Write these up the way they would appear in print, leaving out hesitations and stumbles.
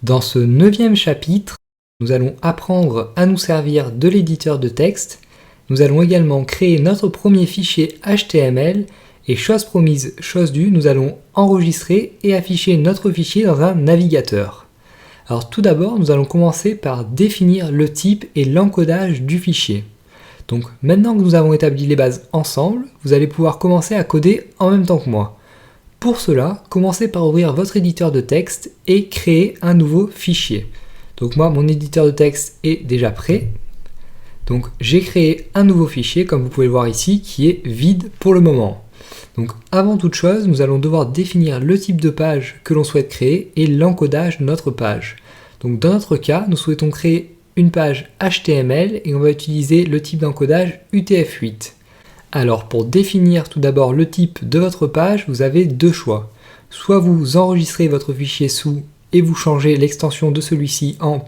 Dans ce 9e chapitre, nous allons apprendre à nous servir de l'éditeur de texte. Nous allons également créer notre premier fichier HTML et chose promise, chose due, nous allons enregistrer et afficher notre fichier dans un navigateur. Alors tout d'abord, nous allons commencer par définir le type et l'encodage du fichier. Donc maintenant que nous avons établi les bases ensemble, vous allez pouvoir commencer à coder en même temps que moi. Pour cela, commencez par ouvrir votre éditeur de texte et créer un nouveau fichier. Donc moi, mon éditeur de texte est déjà prêt. Donc j'ai créé un nouveau fichier, comme vous pouvez le voir ici, qui est vide pour le moment. Donc avant toute chose, nous allons devoir définir le type de page que l'on souhaite créer et l'encodage de notre page. Donc dans notre cas, nous souhaitons créer une page HTML et on va utiliser le type d'encodage UTF-8. Alors pour définir tout d'abord le type de votre page, vous avez deux choix. Soit vous enregistrez votre fichier sous et vous changez l'extension de celui-ci en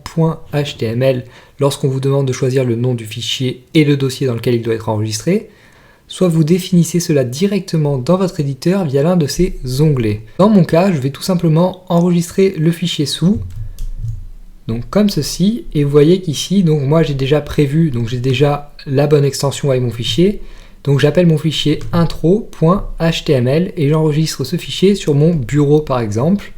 .html lorsqu'on vous demande de choisir le nom du fichier et le dossier dans lequel il doit être enregistré, soit vous définissez cela directement dans votre éditeur via l'un de ces onglets. Dans mon cas, je vais tout simplement enregistrer le fichier sous, donc comme ceci, et vous voyez qu'ici, donc moi j'ai déjà prévu, donc j'ai déjà la bonne extension avec mon fichier, donc j'appelle mon fichier intro.html et j'enregistre ce fichier sur mon bureau par exemple.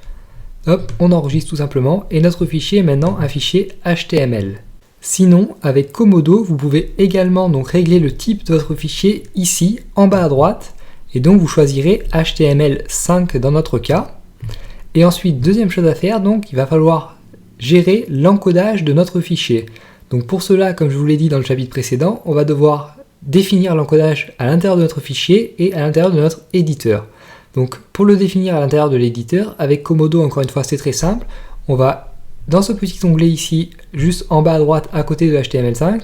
Hop, on enregistre tout simplement et notre fichier est maintenant un fichier HTML. Sinon, avec Komodo, vous pouvez également donc régler le type de votre fichier ici, en bas à droite, et donc vous choisirez HTML5 dans notre cas. Et ensuite, deuxième chose à faire, donc il va falloir gérer l'encodage de notre fichier. Donc pour cela, comme je vous l'ai dit dans le chapitre précédent, on va devoir définir l'encodage à l'intérieur de notre fichier et à l'intérieur de notre éditeur. Donc pour le définir à l'intérieur de l'éditeur, avec Komodo, encore une fois, c'est très simple. On va dans ce petit onglet ici, juste en bas à droite, à côté de HTML5,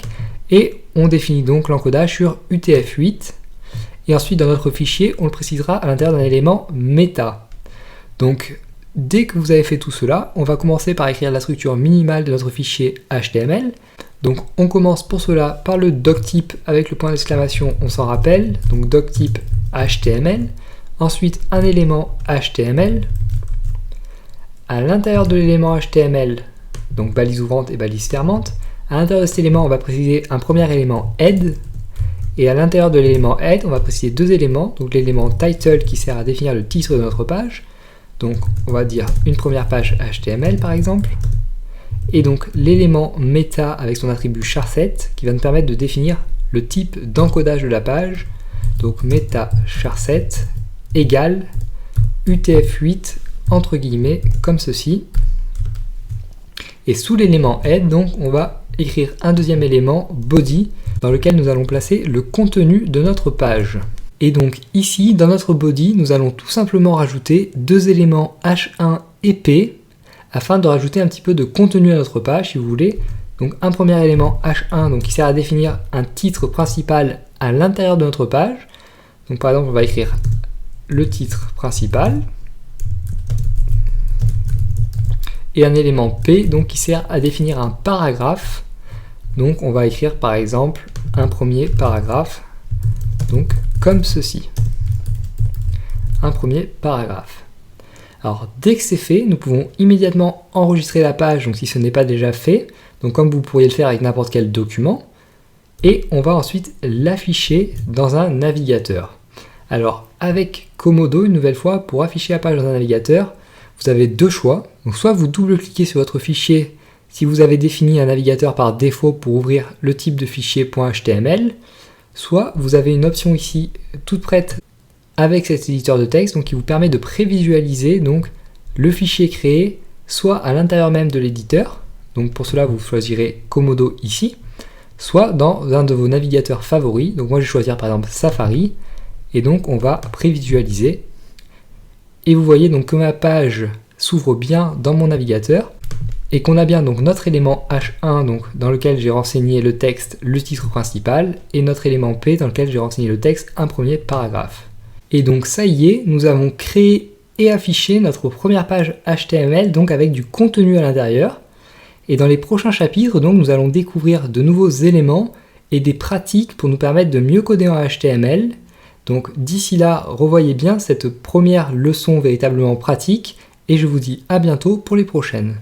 et on définit donc l'encodage sur UTF-8. Et ensuite, dans notre fichier, on le précisera à l'intérieur d'un élément méta. Donc dès que vous avez fait tout cela, on va commencer par écrire la structure minimale de notre fichier HTML. Donc on commence pour cela par le doctype avec le point d'exclamation, on s'en rappelle, donc doctype HTML. Ensuite un élément HTML. À l'intérieur de l'élément HTML, donc balise ouvrante et balise fermante, à l'intérieur de cet élément on va préciser un premier élément head. Et à l'intérieur de l'élément head, on va préciser deux éléments, donc l'élément title qui sert à définir le titre de notre page. Donc on va dire une première page HTML par exemple. Et donc l'élément meta avec son attribut charset qui va nous permettre de définir le type d'encodage de la page. Donc meta charset égale UTF-8 entre guillemets comme ceci. Et sous l'élément head, donc on va écrire un deuxième élément body dans lequel nous allons placer le contenu de notre page. Et donc ici, dans notre body, nous allons tout simplement rajouter deux éléments H1 et P afin de rajouter un petit peu de contenu à notre page, si vous voulez. Donc un premier élément H1 donc, qui sert à définir un titre principal à l'intérieur de notre page. Donc par exemple, on va écrire le titre principal. Et un élément P donc, qui sert à définir un paragraphe. Donc on va écrire par exemple un premier paragraphe. Donc comme ceci. Un premier paragraphe. Alors dès que c'est fait, nous pouvons immédiatement enregistrer la page, donc si ce n'est pas déjà fait, donc comme vous pourriez le faire avec n'importe quel document, et on va ensuite l'afficher dans un navigateur. Alors avec Komodo, une nouvelle fois, pour afficher la page dans un navigateur, vous avez deux choix. Donc soit vous double-cliquez sur votre fichier si vous avez défini un navigateur par défaut pour ouvrir le type de fichier .html, soit vous avez une option ici toute prête avec cet éditeur de texte donc qui vous permet de prévisualiser donc le fichier créé soit à l'intérieur même de l'éditeur, donc pour cela vous choisirez Komodo ici, soit dans un de vos navigateurs favoris. Donc moi je vais choisir par exemple Safari et donc on va prévisualiser et vous voyez donc que ma page s'ouvre bien dans mon navigateur et qu'on a bien donc notre élément H1 donc dans lequel j'ai renseigné le texte, le titre principal, et notre élément P dans lequel j'ai renseigné le texte, un premier paragraphe. Et donc ça y est, nous avons créé et affiché notre première page HTML donc avec du contenu à l'intérieur. Et dans les prochains chapitres, donc, nous allons découvrir de nouveaux éléments et des pratiques pour nous permettre de mieux coder en HTML. Donc d'ici là, revoyez bien cette première leçon véritablement pratique et je vous dis à bientôt pour les prochaines.